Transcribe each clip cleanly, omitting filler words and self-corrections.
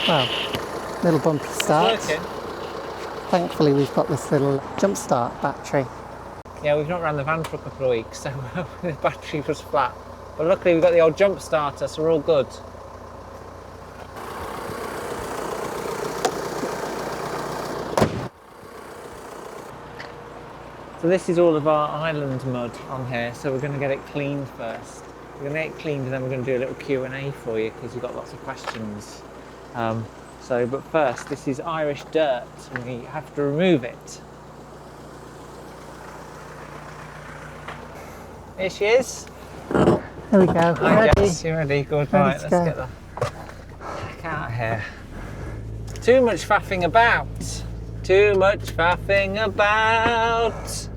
Well, little bumpy start. It's working. Thankfully we've got this little jump start battery. Yeah, we've not ran the van for a couple of weeks, so the battery was flat. But luckily we've got the old jump starter, so we're all good. So this is all of our island mud on here, so we're going to get it cleaned first. We're going to get it cleaned and then we're going to do a little Q&A for you because we've got lots of questions. But first, this is Irish dirt and we have to remove it. Here she is. There we go. Hi Ready? Jess, you ready? Good, right, let's get the heck out of here. Too much faffing about. Too much faffing about.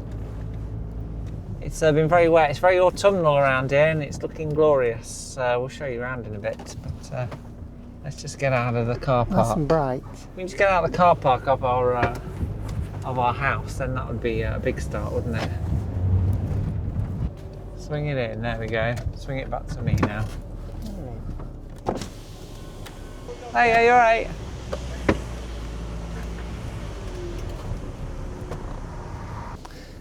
It's been very wet. It's very autumnal around here and it's looking glorious. We'll show you around in a bit, but let's just get out of the car park. Nice and bright. We can just get out of the car park of our house, then that would be a big start, wouldn't it? Swing it in, there we go. Swing it back to me now. Hey, are you alright?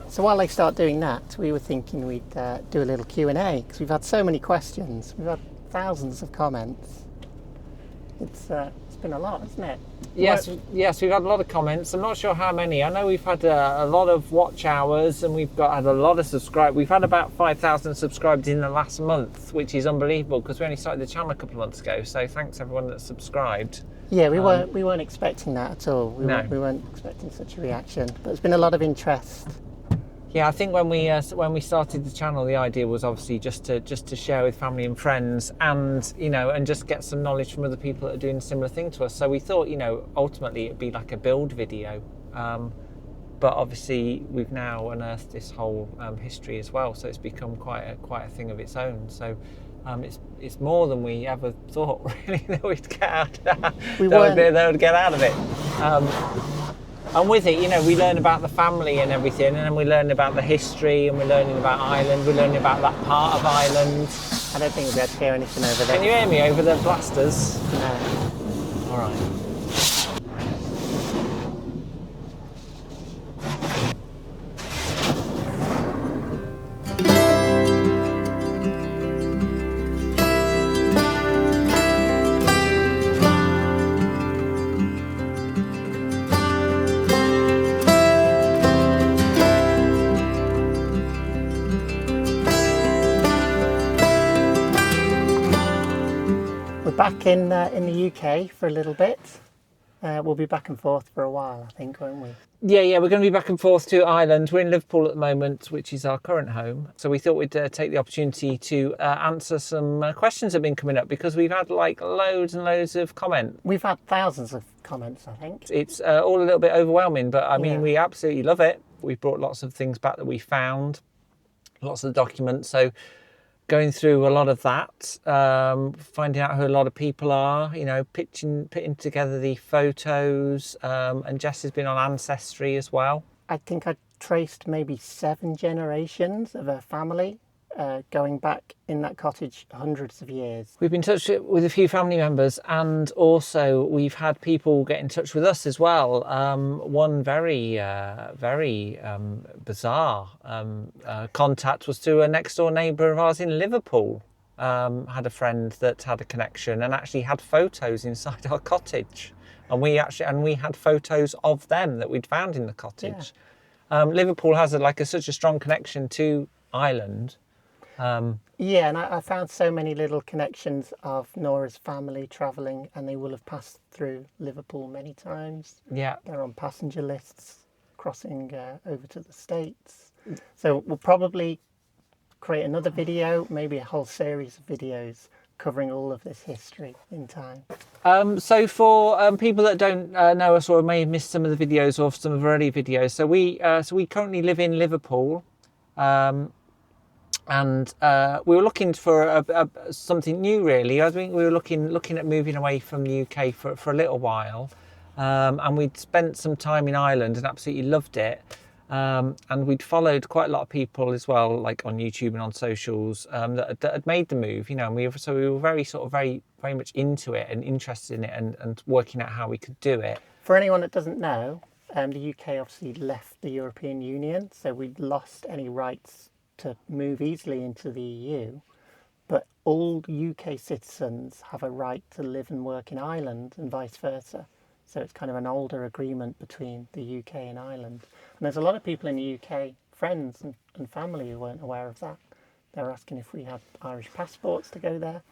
So while they start doing that, we were thinking we'd do a little Q&A because we've had so many questions. We've had thousands of comments. It's been a lot, hasn't it? Yes, we've had a lot of comments. I'm not sure how many. I know we've had a lot of watch hours and we've had a lot of subscribers. We've had about 5,000 subscribers in the last month, which is unbelievable because we only started the channel a couple of months ago. So thanks everyone that subscribed. Yeah, we weren't expecting that at all. We weren't expecting such a reaction, but there's been a lot of interest. Yeah, I think when we started the channel, the idea was obviously just to share with family and friends, and and just get some knowledge from other people that are doing a similar thing to us. So we thought, ultimately it'd be like a build video, but obviously we've now unearthed this whole history as well. So it's become quite a thing of its own. So it's more than we ever thought really that we'd get out of that. That would get out of it. And with it, we learn about the family and everything, and then we learn about the history, and we're learning about Ireland, we're learning about that part of Ireland. I don't think we'll be able to hear anything over there. Can you hear me over the blasters? No. All right. Back in the UK for a little bit. We'll be back and forth for a while, I think, won't we? Yeah, we're going to be back and forth to Ireland. We're in Liverpool at the moment, which is our current home. So we thought we'd take the opportunity to answer some questions that have been coming up because we've had loads and loads of comments. We've had thousands of comments, I think. It's all a little bit overwhelming, but I mean, we absolutely love it. We've brought lots of things back that we found, lots of documents. So going through a lot of that, finding out who a lot of people are, putting together the photos, and Jess has been on Ancestry as well. I think I traced maybe 7 generations of a family going back in that cottage hundreds of years. We've been in touch with a few family members, and also we've had people get in touch with us as well. One very bizarre contact was to a next door neighbour of ours in Liverpool. Had a friend that had a connection and actually had photos inside our cottage, and we had photos of them that we'd found in the cottage. Yeah. Liverpool has such a strong connection to Ireland. Yeah, and I found so many little connections of Nora's family travelling, and they will have passed through Liverpool many times. Yeah. They're on passenger lists crossing over to the States. So we'll probably create another video, maybe a whole series of videos covering all of this history in time. So for people that don't know us or may have missed some of the videos or some of our early videos, so we currently live in Liverpool. And we were looking for something new, really. I think we were looking at moving away from the UK for a little while, and we'd spent some time in Ireland and absolutely loved it. And we'd followed quite a lot of people as well, like on YouTube and on socials, that had made the move, you know, and we were very much into it and interested in it and working out how we could do it. For anyone that doesn't know, the UK obviously left the European Union, so we'd lost any rights to move easily into the EU. But all UK citizens have a right to live and work in Ireland and vice versa. So it's kind of an older agreement between the UK and Ireland. And there's a lot of people in the UK, friends and family, who weren't aware of that. They were asking if we had Irish passports to go there.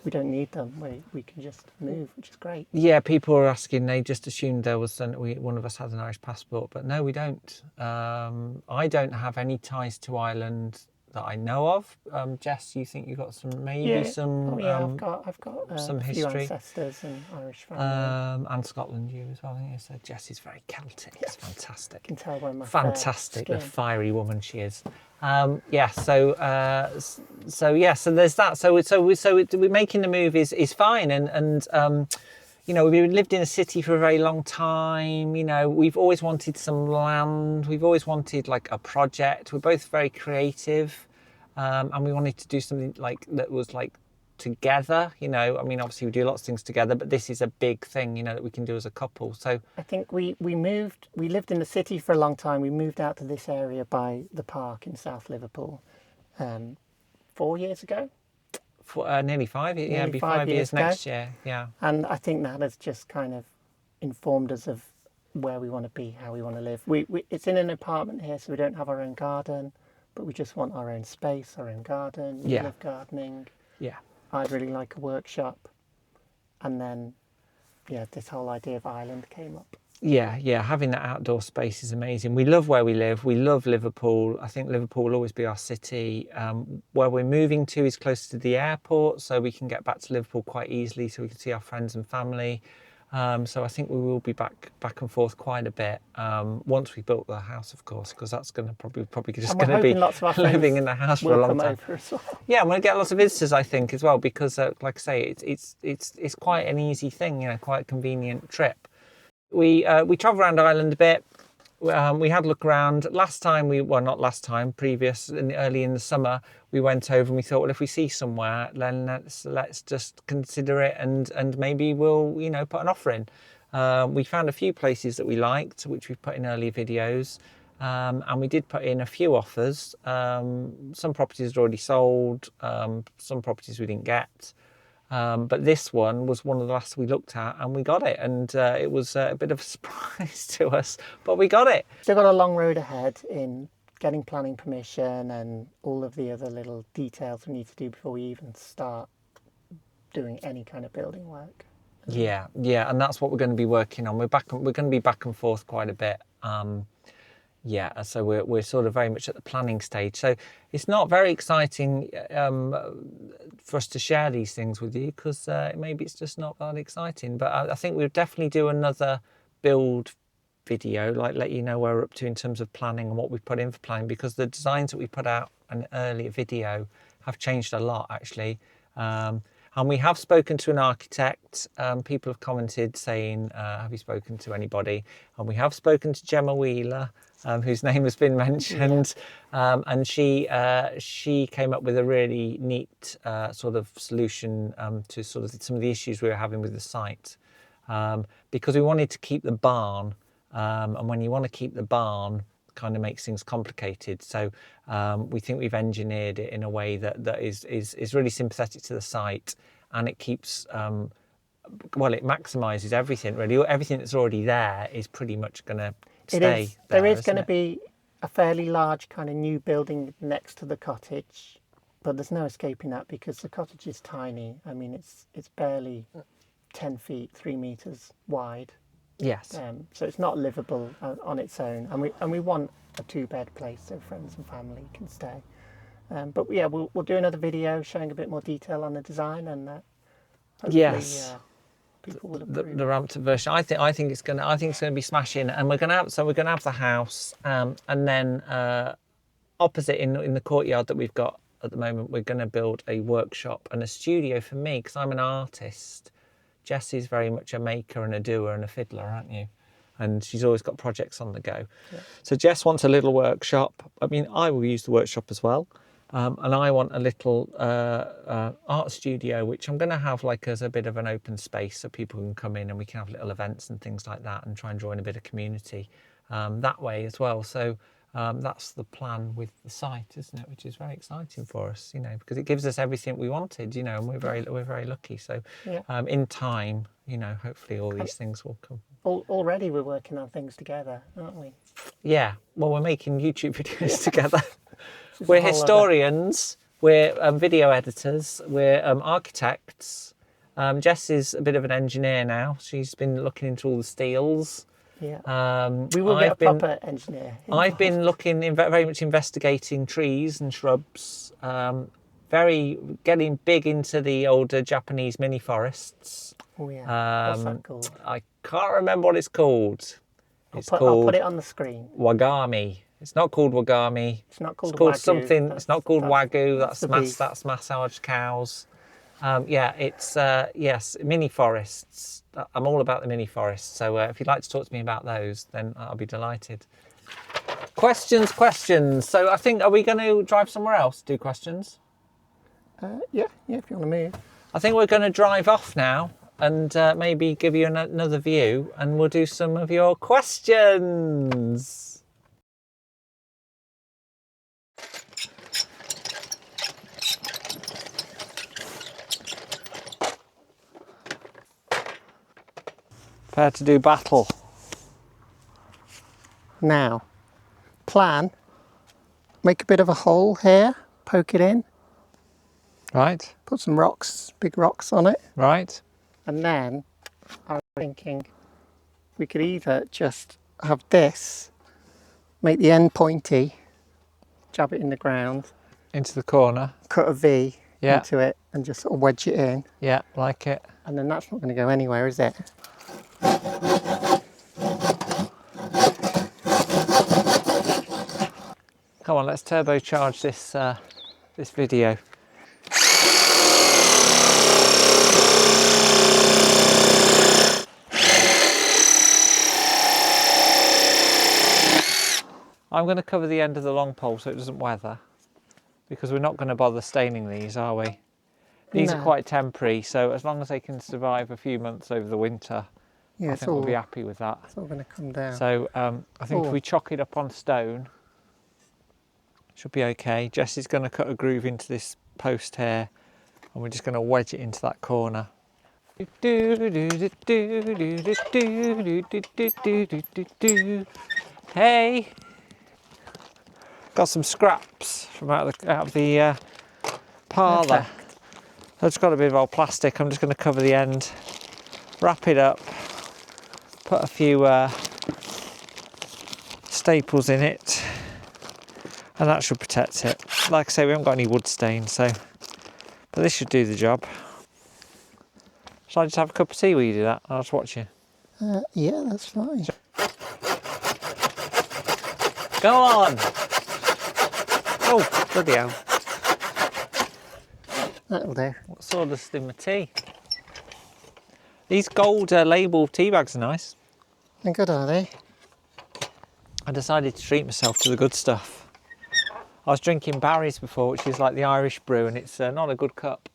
We don't need them. We can just move, which is great. Yeah, people were asking. They just assumed there was one of us had an Irish passport, but no, we don't. I don't have any ties to Ireland that I know of. Jess, you think you've got some some? Oh yeah, I've got some a few history. Ancestors and Irish family. And Scotland, you as well. I think so. Jess is very Celtic. It's fantastic. You can tell by my Fantastic, fair the skin. fiery woman she is. Yeah. So there's that. So we're making the move is fine, and you know, we've lived in a city for a very long time. You know, we've always wanted some land. We've always wanted like a project. We're both very creative, and we wanted to do something like that was like together. You know, I mean, obviously we do lots of things together, but this is a big thing, you know, that we can do as a couple. So I think we lived in the city for a long time. We moved out to this area by the park in South Liverpool 4 years ago. For nearly 5 years, yeah, it'll be 5 years next year, yeah. And I think that has just kind of informed us of where we want to be, how we want to live. It's in an apartment here, so we don't have our own garden, but we just want our own space, our own garden. We love gardening. Yeah. I'd really like a workshop. And then, yeah, this whole idea of Ireland came up. Yeah, having that outdoor space is amazing. We love where we live. We love Liverpool. I think Liverpool will always be our city. Where we're moving to is close to the airport, so we can get back to Liverpool quite easily, so we can see our friends and family. So I think we will be back and forth quite a bit once we built the house, of course, because that's going to probably just going to be living in the house for a long time. Well. Yeah, I'm going to get lots of visitors, I think, as well, because like I say, it's quite an easy thing, you know, quite a convenient trip. We travel around Ireland a bit. We had a look around. Early in the summer, we went over and we thought, well, if we see somewhere, then let's just consider it and maybe we'll, you know, put an offer in. We found a few places that we liked, which we've put in earlier videos, and we did put in a few offers. Some properties are already sold, some properties we didn't get. But this one was one of the last we looked at and we got it, and it was a bit of a surprise to us, but we got it. Still got a long road ahead in getting planning permission and all of the other little details we need to do before we even start doing any kind of building work. Yeah, and that's what we're going to be working on. We're going to be back and forth quite a bit. Yeah, so we're sort of very much at the planning stage. So it's not very exciting for us to share these things with you because maybe it's just not that exciting. But I think we'll definitely do another build video, like let you know where we're up to in terms of planning and what we've put in for planning, because the designs that we put out in an earlier video have changed a lot actually. And we have spoken to an architect. People have commented saying, have you spoken to anybody? And we have spoken to Gemma Wheeler, whose name has been mentioned. And she came up with a really neat sort of solution to sort of some of the issues we were having with the site. Because we wanted to keep the barn. And when you want to keep the barn, kind of makes things complicated. So we think we've engineered it in a way that is really sympathetic to the site, and it keeps it maximizes everything really. Everything that's already there is pretty much going to stay there. There is going to be a fairly large kind of new building next to the cottage, but there's no escaping that because the cottage is tiny. I mean, it's barely 10 feet, 3 meters wide. Yes. So it's not livable on its own, and we want a 2-bed place so friends and family can stay. But yeah, we'll do another video showing a bit more detail on the design, and hopefully, people will approve. The ramped up version. I think it's gonna be smashing, and we're gonna have the house, and then opposite in the courtyard that we've got at the moment, we're gonna build a workshop and a studio for me because I'm an artist. Jessie's very much a maker and a doer and a fiddler, aren't you? and she's always got projects on the go. Yeah. So Jess wants a little workshop. I mean, I will use the workshop as well. And I want a little art studio, which I'm going to have like as a bit of an open space so people can come in and we can have little events and things like that and try and join a bit of community that way as well. So that's the plan with the site, isn't it? Which is very exciting for us, you know, because it gives us everything we wanted, you know, and we're very lucky. So in time, you know, hopefully all these things will come. Already we're working on things together, aren't we? Yeah, well, we're making YouTube videos together. We're historians, we're video editors, we're architects. Jess is a bit of an engineer now. She's been looking into all the steels. Yeah. We will get a proper engineer involved. I've been looking, very much investigating trees and shrubs. Getting big into the older Japanese mini forests. Oh yeah. What's that called? I can't remember what it's called. I'll put it on the screen. Wagami. It's not called wagami. It's not called Wagyu. something. It's not called wagyu. That's massage cows. Yes, mini forests. I'm all about the mini forests. So if you'd like to talk to me about those, then I'll be delighted. Questions. So I think, are we going to drive somewhere else to do questions? Yeah, if you want to move. I think we're going to drive off now and maybe give you another view, and we'll do some of your questions. Prepare to do battle. Now, plan, make a bit of a hole here, poke it in. Right. Put some rocks, big rocks on it. Right. And then I was thinking we could either just have this, make the end pointy, jab it in the ground. Into the corner. Cut a V into it and just sort of wedge it in. Yeah, like it. And then that's not going to go anywhere, is it? Come on, let's turbocharge this video. I'm going to cover the end of the long pole so it doesn't weather, because we're not going to bother staining these, are we? These are quite temporary, so as long as they can survive a few months over the winter, I think we'll be happy with that. It's all going to come down. So I think if we chock it up on stone, should be okay. Jessie's going to cut a groove into this post here, and we're just going to wedge it into that corner. Hey! Got some scraps from out of the parlour. I've just got a bit of old plastic. I'm just going to cover the end, wrap it up, put a few staples in it, and that should protect it. Like I say, we haven't got any wood stain, but this should do the job. Shall I just have a cup of tea while you do that? I'll just watch you. Yeah, that's fine. Go on! Oh, bloody hell. That'll do. What sawdust in my tea? These gold label tea bags are nice. And good, are they? I decided to treat myself to the good stuff. I was drinking Barry's before, which is like the Irish brew, and it's not a good cup.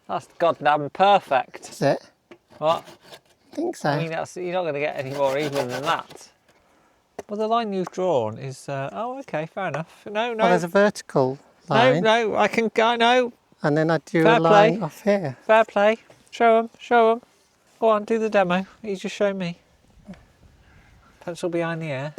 That's goddamn perfect. Is it? What? I think so. I mean, you're not going to get any more even than that. Well, the line you've drawn is... oh, okay, fair enough. No. Oh, there's a vertical line. No, I know. And then I do a line off here. Fair play. Show them. Go on, do the demo. He's just showing me. Pencil behind the ear.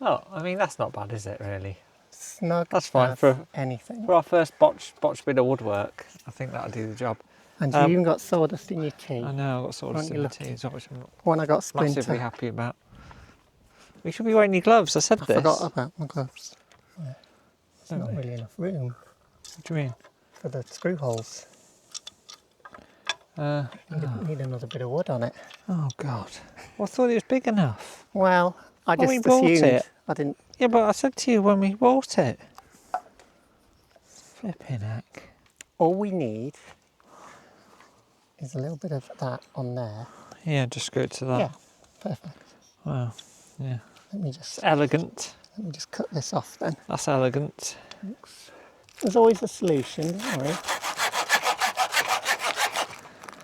Oh, I mean, that's not bad, is it, really? Snug. That's fine for anything. For our first botched bit of woodwork. I think that'll do the job. And you even got sawdust in your tea. I know, I've got sawdust in my tea, which I'm one I got splinter. massively happy about. We should be wearing your gloves, I said this. I forgot about my gloves. Yeah. There's not really enough room. What do you mean? For the screw holes. Need another bit of wood on it. Oh God. Well, I thought it was big enough. Well, I just assumed I didn't. Yeah, but I said to you when we bought it. Flipping heck. All we need is a little bit of that on there. Yeah, just go to that. Yeah, perfect. Wow. Yeah. Let me It's just elegant. cut this off then. That's elegant. There's always a solution, don't worry.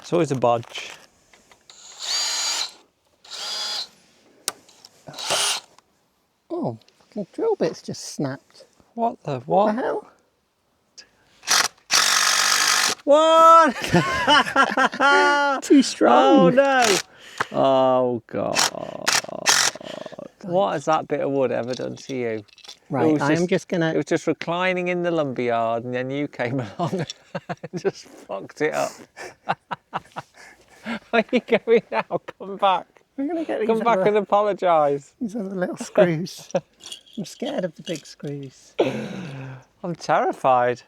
It's always a bodge. Oh, fucking drill bit's just snapped. What the What what? the hell? What? Too strong. Oh no! Oh god! What has that bit of wood ever done to you? Right, I am just It gonna. was just reclining in the lumberyard, and then you came along and just fucked it up. Where are you going now? Come back. I'm gonna get Come back and apologise. these other little screws. I'm scared of the big screws. I'm terrified.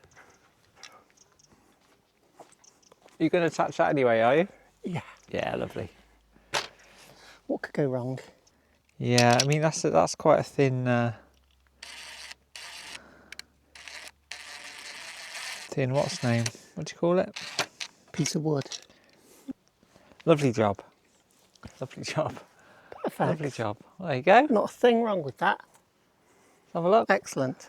You're going to attach that anyway, are you? Yeah. Yeah, lovely. What could go wrong? Yeah, I mean that's quite a thin. Thin. What's name? What do you call it? Piece of wood. Lovely job. Lovely job. Perfect. Lovely job. There you go. Not a thing wrong with that. Have a look. Excellent.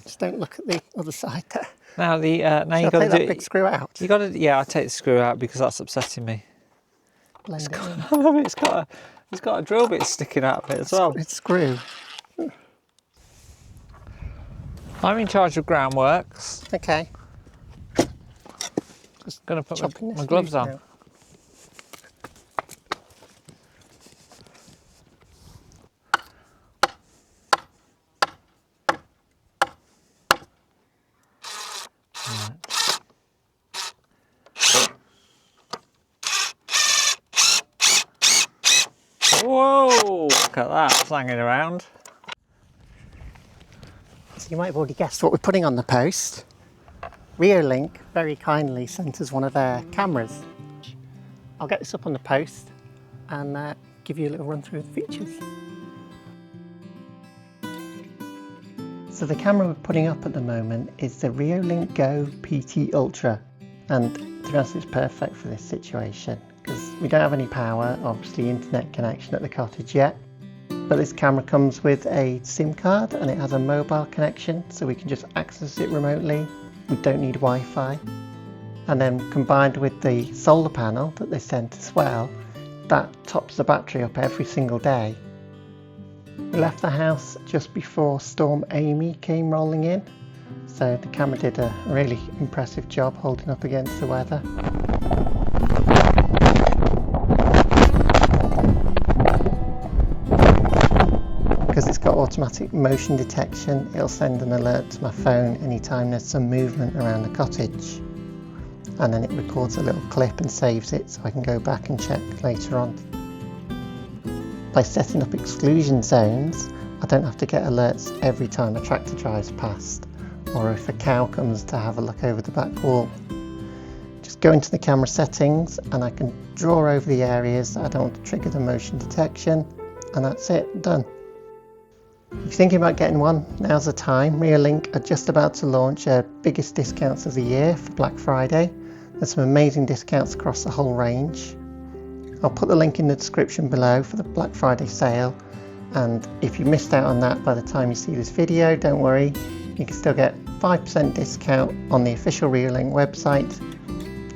Just don't look at the other side there. Now now you Shall I got to take do that big screw out. You got to I'll take the screw out because that's upsetting me. Blend it in. It's got a drill bit sticking out of it as well. It's screw. I'm in charge of groundworks. Okay. Just gonna put Chopping my this gloves loose on. now. Whoa! Look at that, it's hanging around. So you might have already guessed what we're putting on the post. Reolink very kindly sent us one of their cameras. I'll get this up on the post and give you a little run through of the features. So the camera we're putting up at the moment is the Reolink Go PT Ultra, and to be honest it's perfect for this situation because we don't have any power, obviously internet connection at the cottage yet, but this camera comes with a SIM card and it has a mobile connection so we can just access it remotely. We don't need Wi-Fi, and then combined with the solar panel that they sent as well, that tops the battery up every single day. We left the house just before Storm Amy came rolling in, so the camera did a really impressive job holding up against the weather. Because it's got automatic motion detection, it'll send an alert to my phone anytime there's some movement around the cottage, and then it records a little clip and saves it so I can go back and check later on. By setting up exclusion zones, I don't have to get alerts every time a tractor drives past or if a cow comes to have a look over the back wall. Just go into the camera settings and I can draw over the areas that I don't want to trigger the motion detection, and that's it, done. If you're thinking about getting one, now's the time. Reolink are just about to launch their biggest discounts of the year for Black Friday. There's some amazing discounts across the whole range. I'll put the link in the description below for the Black Friday sale, and if you missed out on that by the time you see this video, don't worry, you can still get 5% discount on the official Reolink website.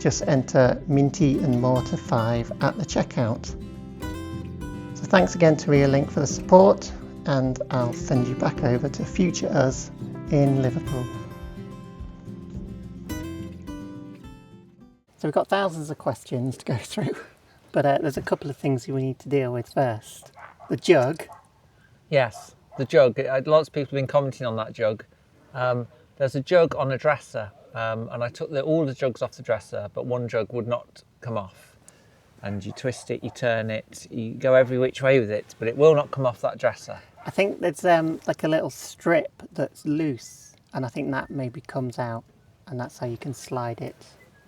Just enter Minty and Mortar 5 at the checkout. So thanks again to Reolink for the support, and I'll send you back over to future us in Liverpool. So we've got thousands of questions to go through, but there's a couple of things we need to deal with first. The jug. Yes, the jug. Lots of people have been commenting on that jug. There's a jug on a dresser, and I took all the jugs off the dresser, but one jug would not come off. And you twist it, you turn it, you go every which way with it, but it will not come off that dresser. I think there's like a little strip that's loose, and I think that maybe comes out, and that's how you can slide it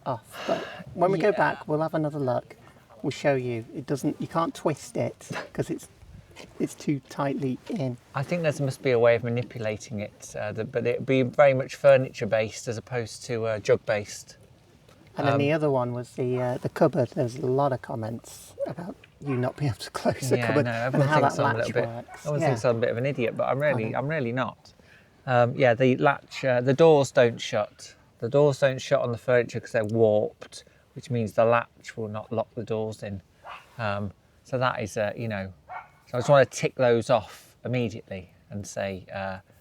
off. But when we go back, we'll have another look. We'll show you. It doesn't. You can't twist it because it's it's too tightly in. I think there must be a way of manipulating it, but it'd be very much furniture based as opposed to jug based. And then the other one was the cupboard. There was a lot of comments about you not being able to close the cupboard and how that latch works. Everyone thinks I'm a bit of an idiot, but I'm really not. The latch, the doors don't shut. The doors don't shut on the furniture because they're warped, which means the latch will not lock the doors in. So that is, So I just want to tick those off immediately and say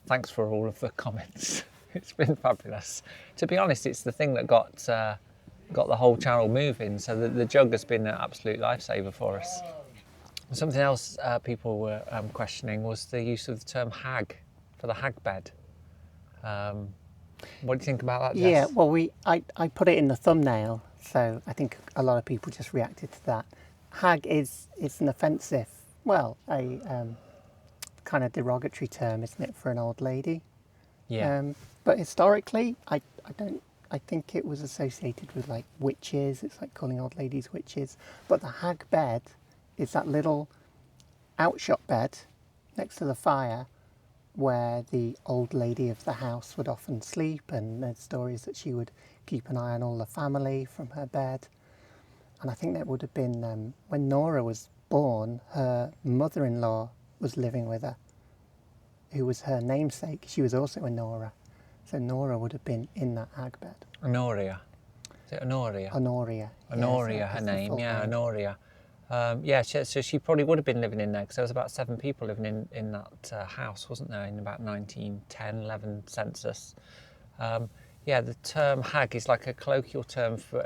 thanks for all of the comments. It's been fabulous. To be honest, it's the thing that got the whole channel moving. So the jug has been an absolute lifesaver for us. Something else people were questioning was the use of the term hag for the hag bed. What do you think about that, Jess? Yeah, well, I put it in the thumbnail, so I think a lot of people just reacted to that. Hag is an offensive, well, a kind of derogatory term, isn't it, for an old lady? Yeah. But historically, I think it was associated with like witches. It's like calling old ladies witches. But the hag bed is that little outshot bed next to the fire where the old lady of the house would often sleep, and there's stories that she would keep an eye on all the family from her bed. And I think that would have been when Nora was born, her mother-in-law was living with her, who was her namesake. She was also a Nora. So Nora would have been in that hag bed. Honoria. Is it Honoria? Honoria. Honoria, yes, her that's the name. full Yeah, name. Honoria. So she probably would have been living in there because there was about 7 people living in that house, wasn't there, in about 1910, 11 census. The term hag is like a colloquial term for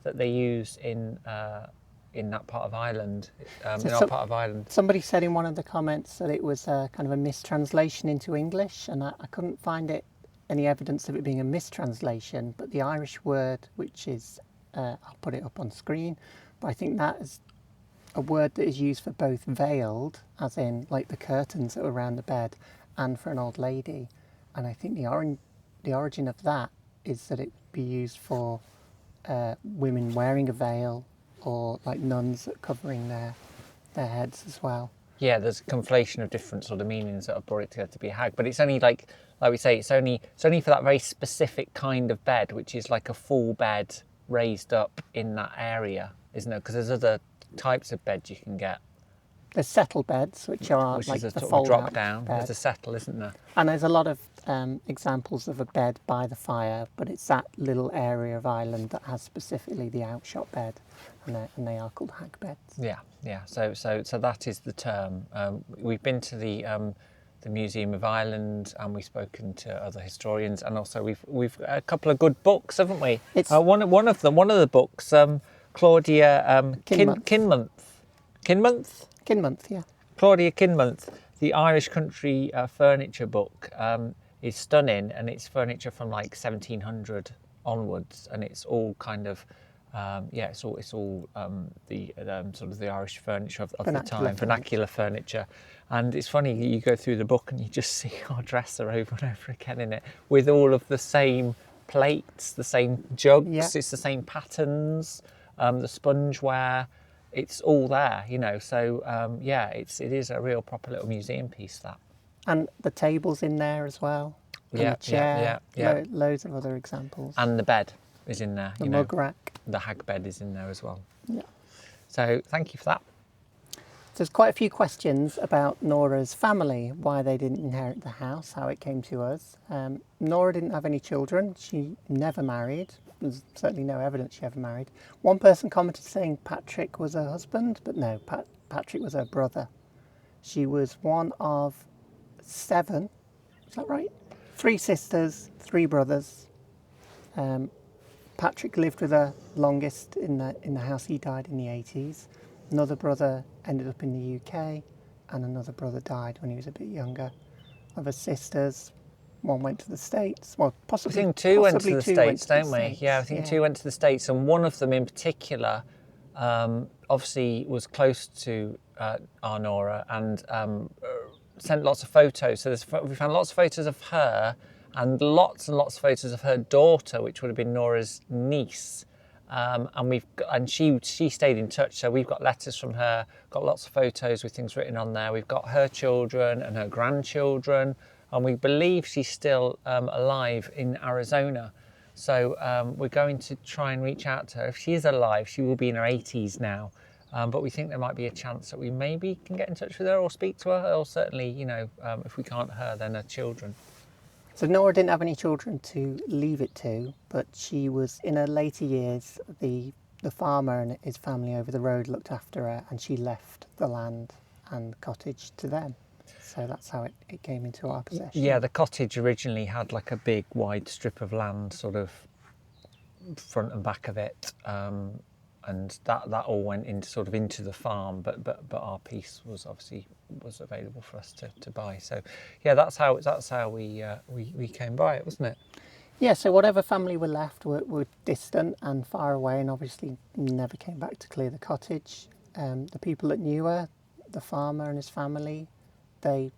that they use in that part of Ireland, in our part of Ireland. Somebody said in one of the comments that it was kind of a mistranslation into English, and I couldn't find any evidence of it being a mistranslation, but the Irish word, which is, I'll put it up on screen, but I think that is a word that is used for both veiled, as in like the curtains that were around the bed, and for an old lady. And I think the origin of that is that it be used for women wearing a veil, or like nuns covering their heads as well. Yeah, there's a conflation of different sort of meanings that have brought it together to be a hag, but it's only like we say, it's only for that very specific kind of bed, which is like a full bed raised up in that area, isn't it? Because there's other types of beds you can get. There's settle beds, which are which like is a the sort of fold drop out down. bed. There's a settle, isn't there? And there's a lot of examples of a bed by the fire, but it's that little area of Ireland that has specifically the outshot bed, and they are called hag beds. Yeah. So that is the term. We've been to the Museum of Ireland, and we've spoken to other historians, and also we've a couple of good books, haven't we? It's one of the books, Claudia Kinmonth. Kinmonth, yeah. Claudia Kinmonth, the Irish country furniture book, is stunning, and it's furniture from like 1700 onwards, and it's all kind of it's all the sort of the Irish furniture of the time, vernacular furniture. And it's funny, you go through the book and you just see our dresser over and over again in it, with all of the same plates, the same jugs, it's the same patterns, the spongeware, it's all there, So it is a real proper little museum piece, that. And the table's in there as well. And the chair, loads of other examples. And the bed is in there. The mug rack. The hag bed is in there as well. Yeah. So thank you for that. There's quite a few questions about Nora's family, why they didn't inherit the house, how it came to us. Nora didn't have any children. She never married. There's certainly no evidence she ever married. One person commented saying Patrick was her husband, but no, Patrick was her brother. She was one of 7, is that right? 3 sisters, 3 brothers. Patrick lived with her longest in the house. He died in the 80s. Another brother ended up in the UK, and another brother died when he was a bit younger. Of her sisters, one went to the States. Well, possibly. I think 2 went to the States, don't we? States. Yeah, I think 2 went to the States, and one of them in particular, obviously was close to our Nora, and sent lots of photos. So we found lots of photos of her, and lots of photos of her daughter, which would have been Nora's niece. and she stayed in touch. So we've got letters from her, got lots of photos with things written on there. We've got her children and her grandchildren, and we believe she's still alive in Arizona. So we're going to try and reach out to her. If she is alive, she will be in her 80s now. But we think there might be a chance that we maybe can get in touch with her or speak to her, or certainly, if we can't her, then her children. So Nora didn't have any children to leave it to, but she was in her later years. The farmer and his family over the road looked after her, and she left the land and the cottage to them. So that's how it came into our possession. Yeah, the cottage originally had like a big wide strip of land, sort of front and back of it, and that all went into the farm. But our piece was available for us to buy. So yeah, that's how we came by it, wasn't it? Yeah. So whatever family were left were distant and far away, and obviously never came back to clear the cottage. The people that knew her, the farmer and his family, they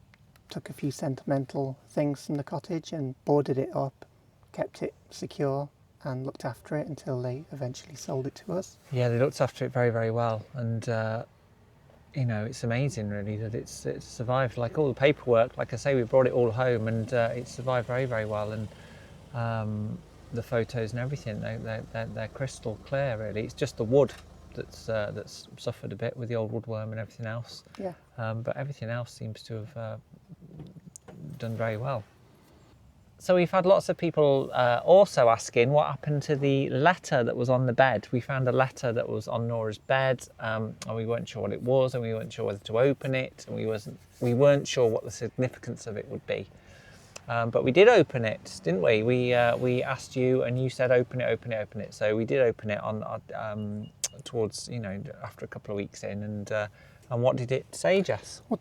took a few sentimental things from the cottage and boarded it up, kept it secure, and looked after it until they eventually sold it to us. Yeah, they looked after it very, very well, and it's amazing really that it's survived. Like all the paperwork, like I say, we brought it all home, and it survived very, very well. And the photos and everything, they're crystal clear. Really, it's just the wood that's suffered a bit with the old woodworm and everything else. Yeah. But everything else seems to have done very well. So we've had lots of people also asking what happened to the letter that was on the bed. We found a letter that was on Nora's bed, and we weren't sure what it was, and we weren't sure whether to open it, and we weren't sure what the significance of it would be. But we did open it, didn't we? We asked you, and you said open it. So we did open it on towards after a couple of weeks in, and what did it say, Jess? Well,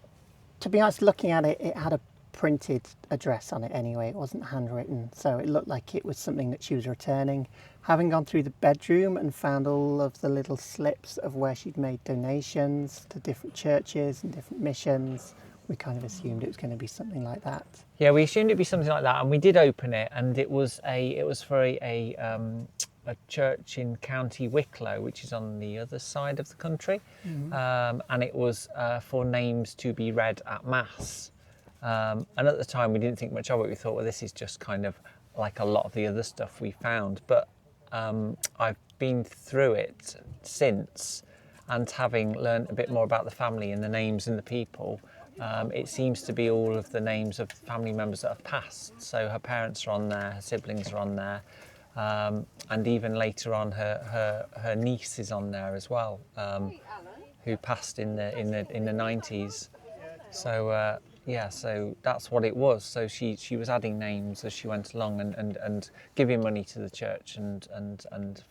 to be honest, looking at it, it had a printed address on it anyway. It wasn't handwritten, so it looked like it was something that she was returning. Having gone through the bedroom and found all of the little slips of where she'd made donations to different churches and different missions, we kind of assumed it was going to be something like that. Yeah, we assumed it'd be something like that, and we did open it, and it was for a church in County Wicklow, which is on the other side of the country, and it was for names to be read at Mass. And at the time we didn't think much of it. We thought, well, this is just kind of like a lot of the other stuff we found. But I've been through it since, and having learned a bit more about the family and the names and the people, it seems to be all of the names of family members that have passed. So her parents are on there, her siblings are on there, and even later on her niece is on there as well, who passed in the 90s. So yeah, so that's what it was. So she was adding names as she went along, and giving money to the church, and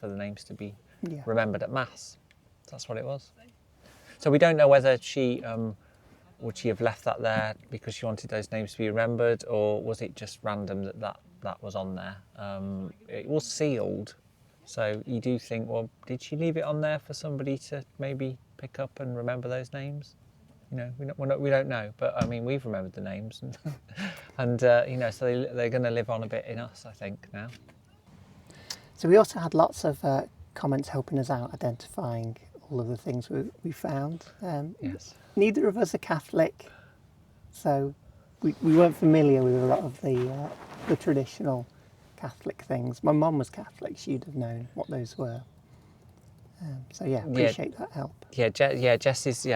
for the names to be remembered at Mass. That's what it was. So we don't know whether she would she have left that there because she wanted those names to be remembered, or was it just random that was on there. It was sealed, so you do think, well, did she leave it on there for somebody to maybe pick up and remember those names? We don't know, but I mean, we've remembered the names, and so they're going to live on a bit in us, I think, now. So we also had lots of comments helping us out, identifying all of the things we found. Yes. Neither of us are Catholic, so we weren't familiar with a lot of the traditional Catholic things. My mum was Catholic; she'd have known what those were. So yeah, appreciate that help. Jess's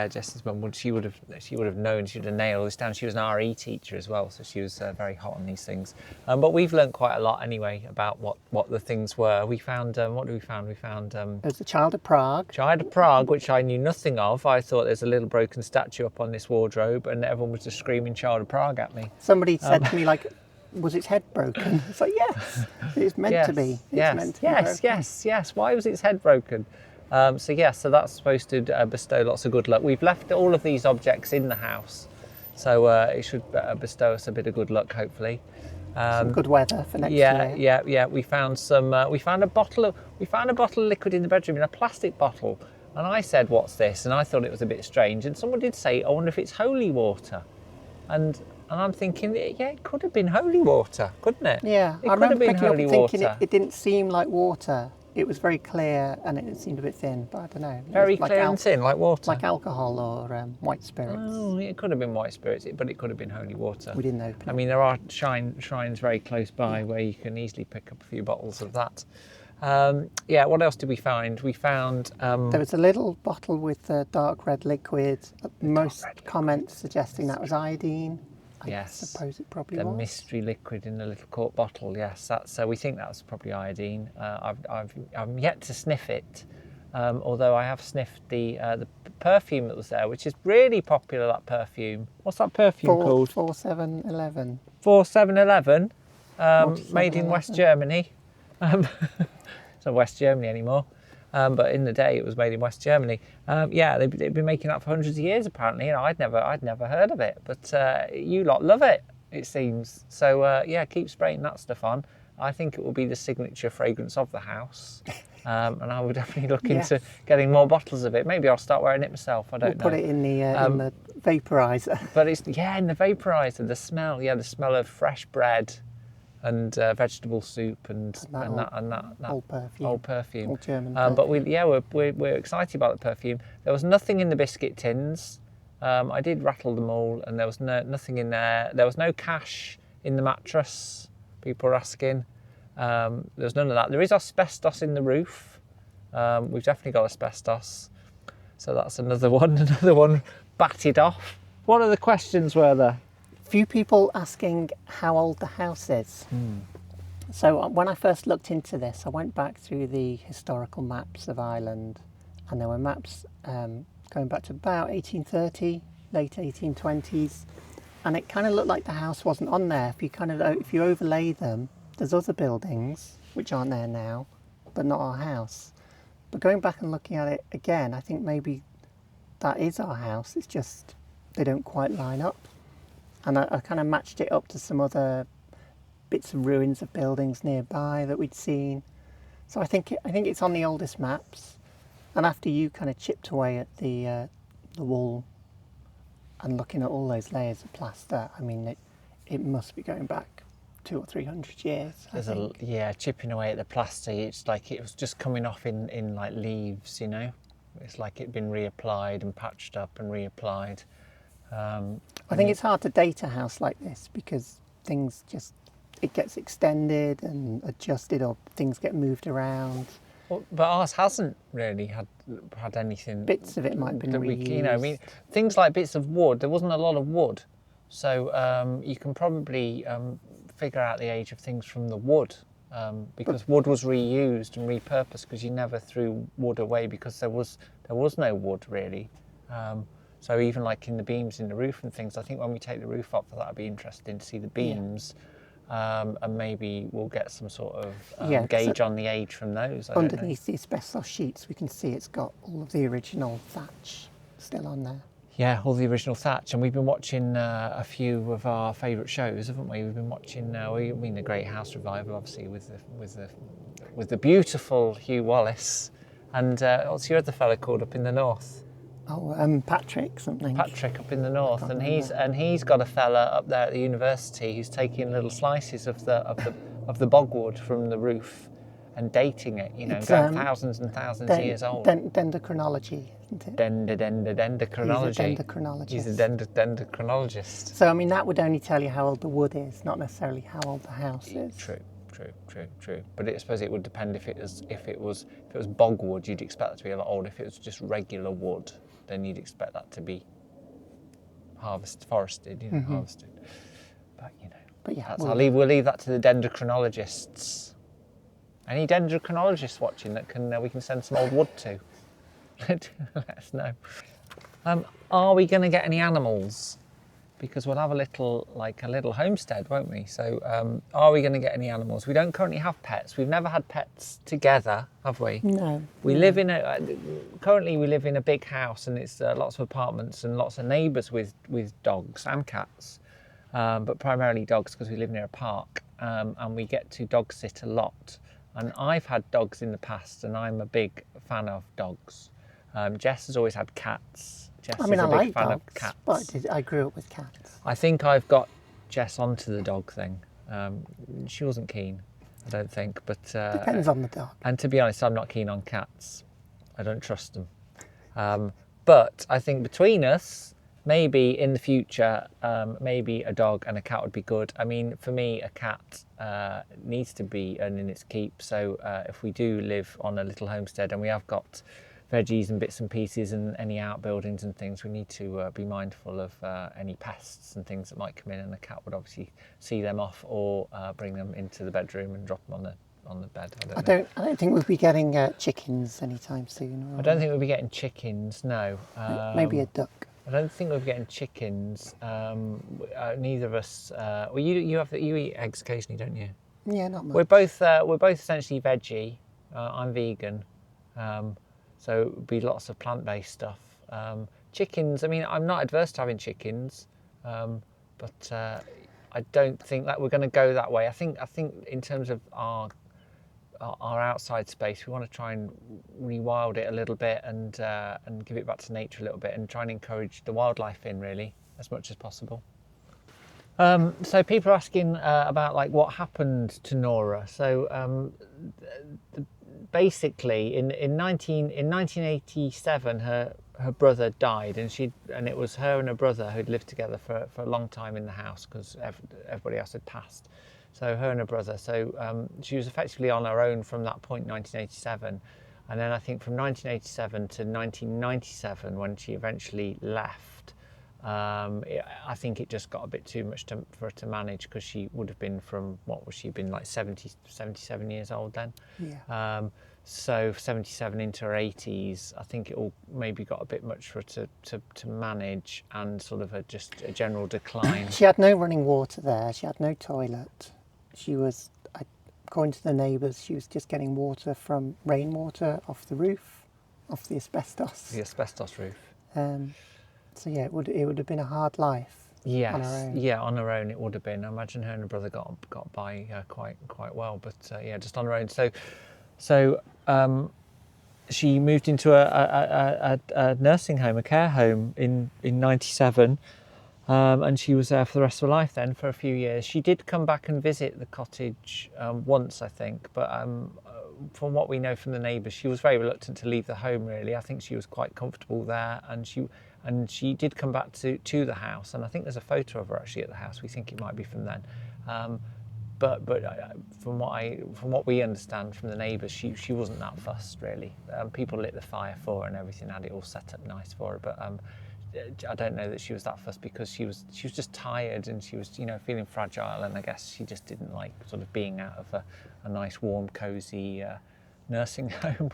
mum she would have known. She would have nailed this down. She was an RE teacher as well, so she was very hot on these things. But we've learned quite a lot anyway about what the things were. We found what did we found? We found there's the Child of Prague. Child of Prague, which I knew nothing of. I thought there's a little broken statue up on this wardrobe, and everyone was just screaming Child of Prague at me. Somebody said to me, like, was its head broken? It's like, yes, it's meant to be. Yes. Why was its head broken? So that's supposed to bestow lots of good luck. We've left all of these objects in the house, so it should bestow us a bit of good luck, hopefully. Some good weather for next year. Yeah. We found we found a bottle of liquid in the bedroom, in a plastic bottle, and I said, "What's this?" And I thought it was a bit strange. And someone did say, "I wonder if it's holy water," and I'm thinking, yeah, it could have been holy water, couldn't it? Yeah, it I could have remember been picking up holy and thinking water. it didn't seem like water. it was very clear and it seemed a bit thin, but I don't know. It Very was like clear and thin, like water. like alcohol or white spirits. Oh, it could have been white spirits, but it could have been holy water. We didn't open I it. mean, there are shrines very close by where you can easily pick up a few bottles of that. Yeah, what else did we find? We found... There was a little bottle with dark red liquid. Most comments suggesting that was iodine. I suppose it probably the was. mystery liquid in the little quart bottle. Yes, so we think that's probably iodine. I'm yet to sniff it, although I have sniffed the perfume that was there, which is really popular. That perfume. What's that perfume called? 4711. 4711, made in 4711. West Germany. It's not West Germany anymore. But in the day, it was made in West Germany. Yeah, they've been making that for hundreds of years, apparently. You know, I'd never heard of it, but you lot love it, it seems. So yeah, keep spraying that stuff on. I think it will be the signature fragrance of the house, and I would definitely look into getting more bottles of it. Maybe I'll start wearing it myself. I don't know. Put it in the vaporizer. But it's in the vaporizer. The smell of fresh bread and vegetable soup and that old perfume. Old German but we're excited about the perfume. There was nothing in the biscuit tins. I did rattle them all, and there was nothing in there. There was no cash in the mattress. People are asking. There's none of that. There is asbestos in the roof. We've definitely got asbestos. So that's another one batted off. What other questions were there? Few people asking how old the house is. So when I first looked into this, I went back through the historical maps of Ireland, and there were maps going back to about 1830, late 1820s, and it kind of looked like the house wasn't on there. If you overlay them, there's other buildings which aren't there now, but not our house. But going back and looking at it again, I think maybe that is our house. It's just they don't quite line up. And I kind of matched it up to some other bits and ruins of buildings nearby that we'd seen. So I think it's on the oldest maps. And after you kind of chipped away at the wall and looking at all those layers of plaster, I mean, it must be going back 200 or 300 years. Chipping away at the plaster. It's like it was just coming off in like leaves, you know. It's like it'd been reapplied and patched up and reapplied. I think it's hard to date a house like this because it gets extended and adjusted, or things get moved around. Well, but ours hasn't really had anything. Bits of it might have been reused. I mean, things like bits of wood. There wasn't a lot of wood, so you can probably figure out the age of things from the wood, because wood was reused and repurposed, because you never threw wood away because there was no wood really. So even like in the beams in the roof and things, I think when we take the roof off, that'd be interesting to see the beams, and maybe we'll get some sort of gauge on the age from those. Underneath the asbestos sheets, we can see it's got all of the original thatch still on there. Yeah, all the original thatch, and we've been watching a few of our favourite shows, haven't we? We've been watching, The Great House Revival, obviously, with the beautiful Hugh Wallace, and what's your other fella called up in the north? Oh, Patrick something. Patrick up in the north, and he's got a fella up there at the university who's taking little slices of the bogwood from the roof and dating it. You know, going thousands and thousands of years old. Dendrochronology, isn't it? Dendrochronology. He's a dendrochronologist. So I mean, that would only tell you how old the wood is, not necessarily how old the house is. True. But I suppose it would depend if it was bogwood, you'd expect that to be a lot older. If it was just regular wood, then you'd expect that to be forested, harvested. But we'll leave that to the dendrochronologists. Any dendrochronologists watching that we can send some old wood to? Let us know. Are we going to get any animals? Because we'll have a little homestead, won't we? So are we going to get any animals? We don't currently have pets. We've never had pets together, have we? No. We live in a big house, and it's lots of apartments and lots of neighbours with dogs and cats, but primarily dogs because we live near a park, and we get to dog sit a lot. And I've had dogs in the past, and I'm a big fan of dogs. Jess has always had cats. Jess is a big fan of cats. But I grew up with cats. I think I've got Jess onto the dog thing. She wasn't keen. I don't think. But Depends on the dog. And to be honest, I'm not keen on cats. I don't trust them. But I think between us, maybe in the future, maybe a dog and a cat would be good. I mean, for me, a cat needs to be earning its keep. So if we do live on a little homestead and we have got veggies and bits and pieces and any outbuildings and things, we need to be mindful of any pests and things that might come in, and the cat would obviously see them off or bring them into the bedroom and drop them on the bed. I don't think we'll be getting chickens anytime soon. I don't think we'll be getting chickens, no. Maybe a duck. I don't think we'll be getting chickens. Neither of us. Well, you eat eggs occasionally, don't you? Yeah, not much. We're both essentially veggie. I'm vegan. So it would be lots of plant-based stuff. Chickens, I mean, I'm not adverse to having chickens, but I don't think that we're going to go that way. I think in terms of our outside space, we want to try and rewild it a little bit and give it back to nature a little bit and try and encourage the wildlife in, really, as much as possible. So people are asking about like what happened to Nora. So basically in 1987 her brother died, and it was her and her brother who'd lived together for a long time in the house because everybody else had passed. So her and her brother, she was effectively on her own from that point, 1987, and then I think from 1987 to 1997 when she eventually left, I think it just got a bit too much for her to manage, because she would have been like 77 years old then. Yeah. So 77 into her 80s, I think it all maybe got a bit much for her to manage, and sort of just a general decline. She had no running water there. She had no toilet. She was, according to the neighbours, she was just getting water from rainwater off the roof, off the asbestos. The asbestos roof. So yeah, it would have been a hard life. Yes, on her own. Yeah, on her own it would have been. I imagine her and her brother got by quite well, but yeah, just on her own. So she moved into a nursing home, a care home in 97, and she was there for the rest of her life then for a few years. She did come back and visit the cottage once, I think, but from what we know from the neighbours, she was very reluctant to leave the home, really. I think she was quite comfortable there, and she did come back to the house, and I think there's a photo of her actually at the house. We think it might be from then. But from what we understand from the neighbours, she wasn't that fussed, really. People lit the fire for her and everything, had it all set up nice for her. But I don't know that she was that fussed, because she was just tired, and she was feeling fragile, and I guess she just didn't like sort of being out of a nice, warm, cosy nursing home.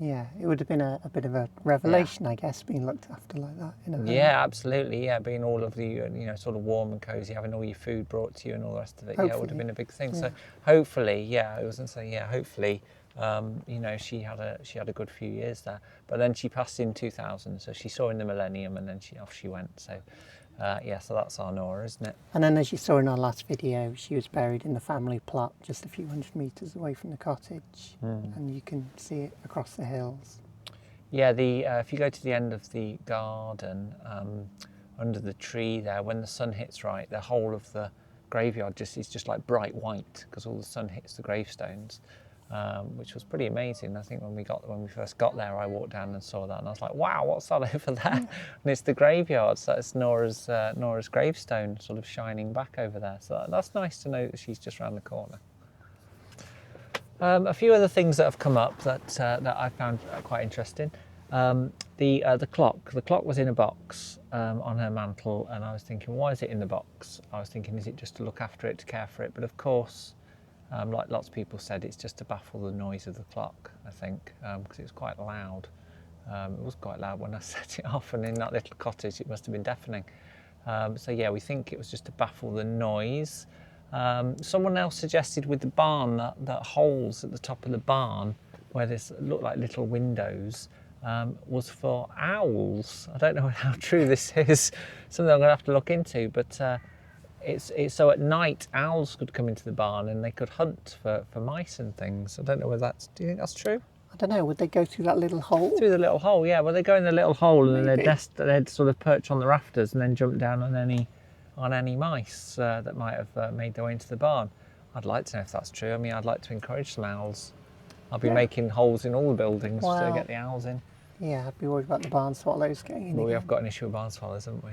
Yeah, it would have been a bit of a revelation, I guess, being looked after like that in a home. Yeah, absolutely. Yeah, being all of the sort of warm and cosy, having all your food brought to you and all the rest of it. Hopefully. Yeah, it would have been a big thing. Yeah. So hopefully, I wasn't saying hopefully, she had a good few years there. But then she passed in 2000, so she saw in the millennium, and then off she went. So. So that's our Nora, isn't it? And then, as you saw in our last video, she was buried in the family plot just a few hundred metres away from the cottage, and you can see it across the hills. Yeah, if you go to the end of the garden, under the tree there, when the sun hits right, the whole of the graveyard is just like bright white, because all the sun hits the gravestones. Which was pretty amazing. I think when we first got there, I walked down and saw that, and I was like, "Wow, what's that over there?" And it's the graveyard. So it's Nora's gravestone, sort of shining back over there. So that's nice to know that she's just around the corner. A few other things that have come up that I found quite interesting. The clock. The clock was in a box on her mantle, and I was thinking, why is it in the box? I was thinking, is it just to look after it, to care for it? But of course. Like lots of people said, it's just to baffle the noise of the clock, I think, because it was quite loud. It was quite loud when I set it off, and in that little cottage it must have been deafening. We think it was just to baffle the noise. Someone else suggested with the barn that holes at the top of the barn, where this looked like little windows, was for owls. I don't know how true this is, something I'm going to have to look into, but it's so at night owls could come into the barn and they could hunt for mice and things. I don't know whether do you think that's true? I don't know, would they go through that little hole? Through the little hole, yeah. Well, they go in the little hole and they'd sort of perch on the rafters and then jump down on any mice that might have made their way into the barn. I'd like to know if that's true. I mean, I'd like to encourage some owls. I'll be Yeah. making holes in all the buildings to Well, get the owls in. Yeah, I'd be worried about the barn swallows getting in Well, we again. have got an issue with barn swallows, haven't we?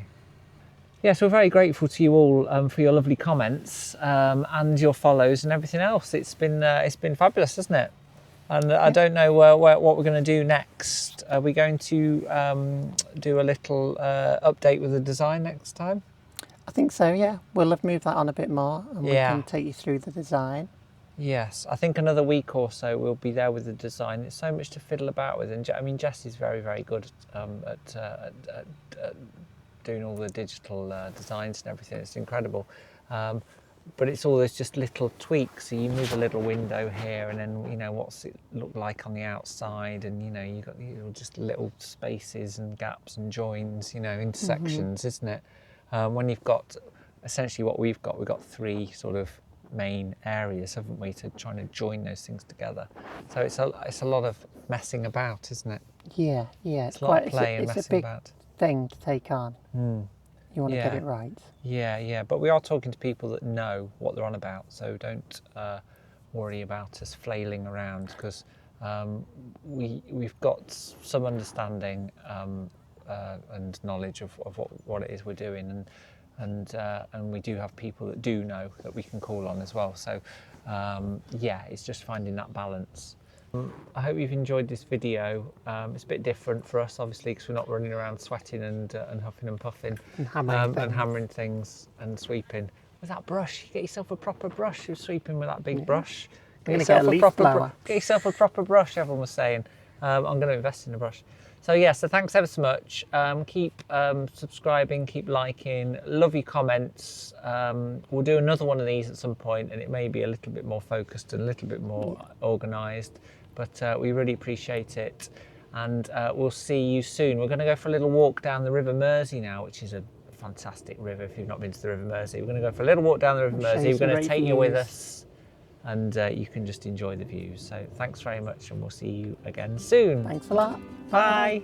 Yes, we're very grateful to you all for your lovely comments and your follows and everything else. It's been fabulous, hasn't it? And I don't know what we're going to do next. Are we going to do a little update with the design next time? I think so, yeah. We'll have moved that on a bit more and we Yeah. can take you through the design. Yes, I think another week or so we'll be there with the design. It's so much to fiddle about with, and I mean Jess is very, very good at doing all the digital designs and everything. It's incredible, but it's all those just little tweaks. So you move a little window here, and then you know what's it look like on the outside, and you know you got just little spaces and gaps and joins, you know, intersections, isn't it? When you've got essentially what we've got 3 sort of main areas, haven't we, to trying to join those things together. So it's a lot of messing about, isn't it? Yeah, it's a lot quite of play and it's a messing big about. thing to take on. You want to get Yeah. it right. Yeah, but we are talking to people that know what they're on about, so don't worry about us flailing around, because we've got some understanding and knowledge of what it is we're doing, and we do have people that do know that we can call on as well. So yeah, it's just finding that balance. I hope you've enjoyed this video. It's a bit different for us, obviously, because we're not running around sweating and huffing and puffing And hammering things. things and sweeping. With that brush, you get yourself a proper brush. You're sweeping with that big brush. We're gonna get a leaf blower. Get yourself a proper brush, everyone was saying. I'm going to invest in a brush. So yeah, so thanks ever so much. Keep subscribing, keep liking, love your comments. We'll do another one of these at some point, and it may be a little bit more focused and a little bit more organised, but we really appreciate it. And we'll see you soon. We're going to go for a little walk down the River Mersey now, which is a fantastic river if you've not been to the River Mersey. We're going to go for a little walk down the River Mersey. We're going to take you with us, and you can just enjoy the views. So thanks very much, and we'll see you again soon. Thanks a lot. Bye.